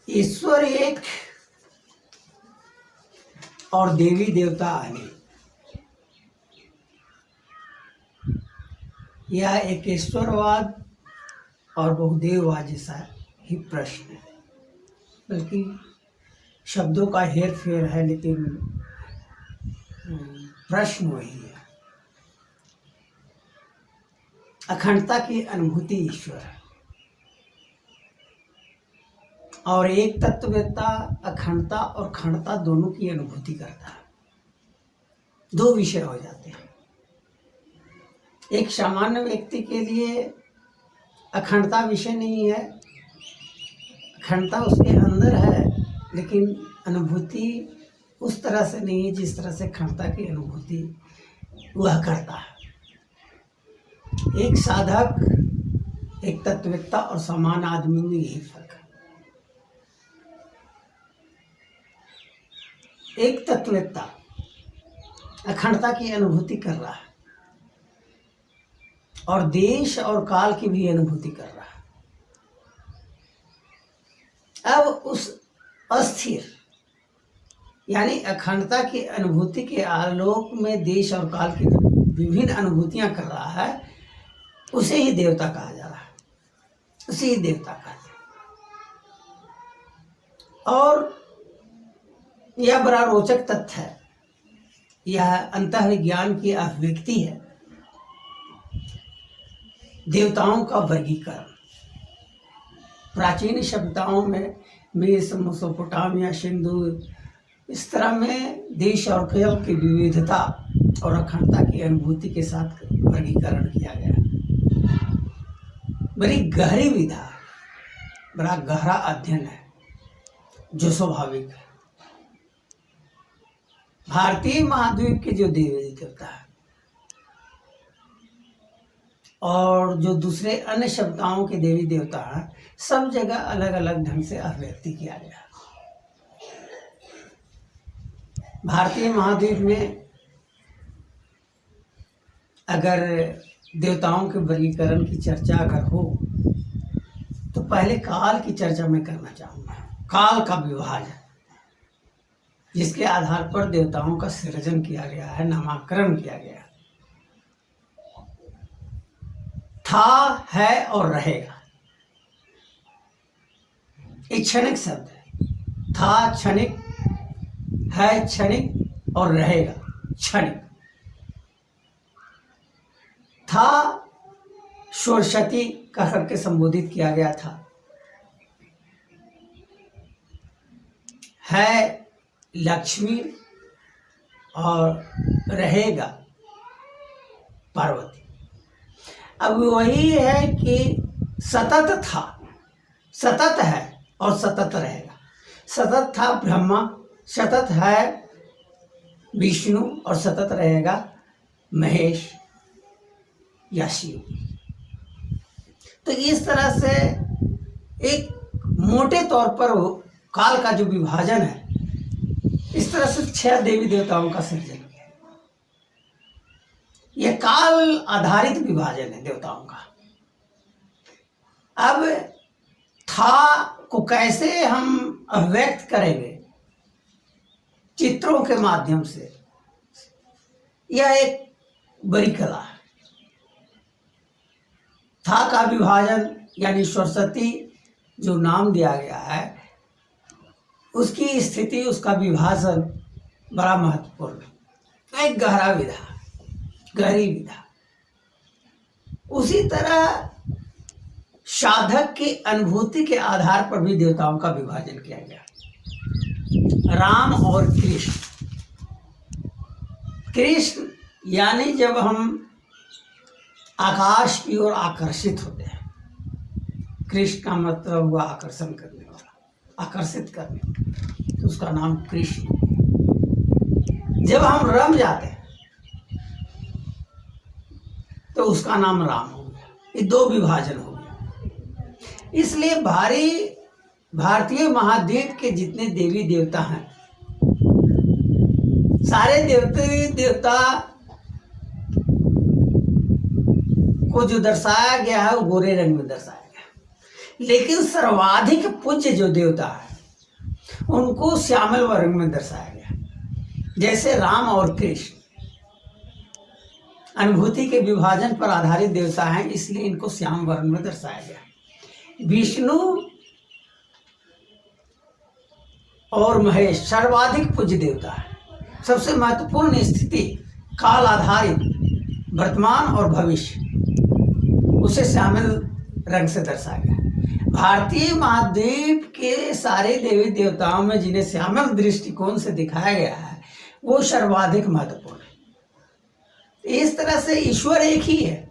ईश्वर एक और देवी देवता अनेक। यह एक ईश्वरवाद और बहुदेववाद जैसा ही प्रश्न है, बल्कि शब्दों का हेर फेर है, लेकिन प्रश्न वही है। अखंडता की अनुभूति ईश्वर है, और एक तत्ववेत्ता अखंडता और खंडता दोनों की अनुभूति करता है। दो विषय हो जाते हैं। एक सामान्य व्यक्ति के लिए अखंडता विषय नहीं है, अखंडता उसके अंदर है, लेकिन अनुभूति उस तरह से नहीं है जिस तरह से खंडता की अनुभूति वह करता है। एक साधक, एक तत्ववेत्ता और सामान्य आदमी में यही फर्क है। एक तत्ववेत्ता अखंडता की अनुभूति कर रहा है और देश और काल की भी अनुभूति कर रहा है। अब उस अस्थिर यानी अखंडता की अनुभूति के आलोक में देश और काल की विभिन्न अनुभूतियां कर रहा है, उसे ही देवता कहा जा रहा है, उसे ही देवता कहते हैं। और यह बड़ा रोचक तथ्य है, यह अंतर्विज्ञान की अभिव्यक्ति है। देवताओं का वर्गीकरण प्राचीन सभ्यताओं में मिस्र, मेसोपोटामिया, सिंधु, इस तरह में देश और काल की विविधता और अखंडता की अनुभूति के साथ वर्गीकरण किया गया। बड़ी गहरी विधा, बड़ा गहरा अध्ययन है, जो स्वाभाविक है। भारतीय महाद्वीप के जो देवी देवता है और जो दूसरे अन्य सभ्यताओं के देवी देवता हैं, सब जगह अलग अलग ढंग से अभिव्यक्ति किया गया। भारतीय महाद्वीप में अगर देवताओं के वर्गीकरण की चर्चा अगर हो, तो पहले काल की चर्चा मैं करना चाहूँगा। काल का विभाजन, जिसके आधार पर देवताओं का सृजन किया गया है, नामकरण किया गया है। था, है और रहेगा, एक क्षणिक शब्द है। था क्षणिक, है क्षणिक और रहेगा क्षणिक। था सरस्वती कह करके संबोधित किया गया था, है लक्ष्मी और रहेगा पार्वती। अब वही है कि सतत था, सतत है और सतत रहेगा। सतत था ब्रह्मा, सतत है विष्णु और सतत रहेगा महेश या शिव। तो इस तरह से एक मोटे तौर पर काल का जो विभाजन है, इस तरह से 6 देवी देवताओं का सृजन किया। यह काल आधारित विभाजन है देवताओं का। अब था को कैसे हम अभिव्यक्त करेंगे चित्रों के माध्यम से, यह एक बड़ी कला है। था का विभाजन यानी सरस्वती जो नाम दिया गया है, उसकी स्थिति, उसका विभाजन बड़ा महत्वपूर्ण है। एक गहरा विधा, गहरी विधा। उसी तरह साधक की अनुभूति के आधार पर भी देवताओं का विभाजन किया गया। राम और कृष्ण, कृष्ण यानी जब हम आकाश की ओर आकर्षित होते हैं, कृष्ण का मतलब हुआ आकर्षण करने वाला, आकर्षित करने वाला, तो उसका नाम कृष्ण। जब हम रम जाते हैं तो उसका नाम राम हो गया। ये दो विभाजन हो गया। इसलिए भारतीय महाद्वीप के जितने देवी देवता हैं, सारे देवता को जो दर्शाया गया है वो गोरे रंग में दर्शाया गया, लेकिन सर्वाधिक पूज्य जो देवता है उनको श्यामल वर्ग में दर्शाया गया। जैसे राम और कृष्ण अनुभूति के विभाजन पर आधारित देवता हैं, इसलिए इनको श्याम वर्ण में दर्शाया गया। विष्णु और महेश सर्वाधिक पूज्य देवता है। सबसे महत्वपूर्ण स्थिति काल आधारित वर्तमान और भविष्य, उसे श्यामल रंग से दर्शाया गया। भारतीय महाद्वीप के सारे देवी देवताओं में जिन्हें श्यामल दृष्टिकोण से दिखाया गया है, वो सर्वाधिक महत्वपूर्ण है। इस तरह से ईश्वर एक ही है।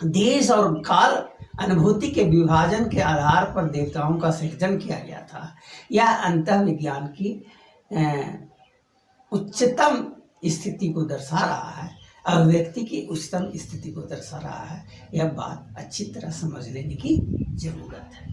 देश और काल अनुभूति के विभाजन के आधार पर देवताओं का सृजन किया गया था। यह अंतः विज्ञान की उच्चतम स्थिति को दर्शा रहा है, अभिव्यक्ति की उच्चतम स्थिति को दर्शा रहा है। यह बात अच्छी तरह समझ लेने की जरूरत है।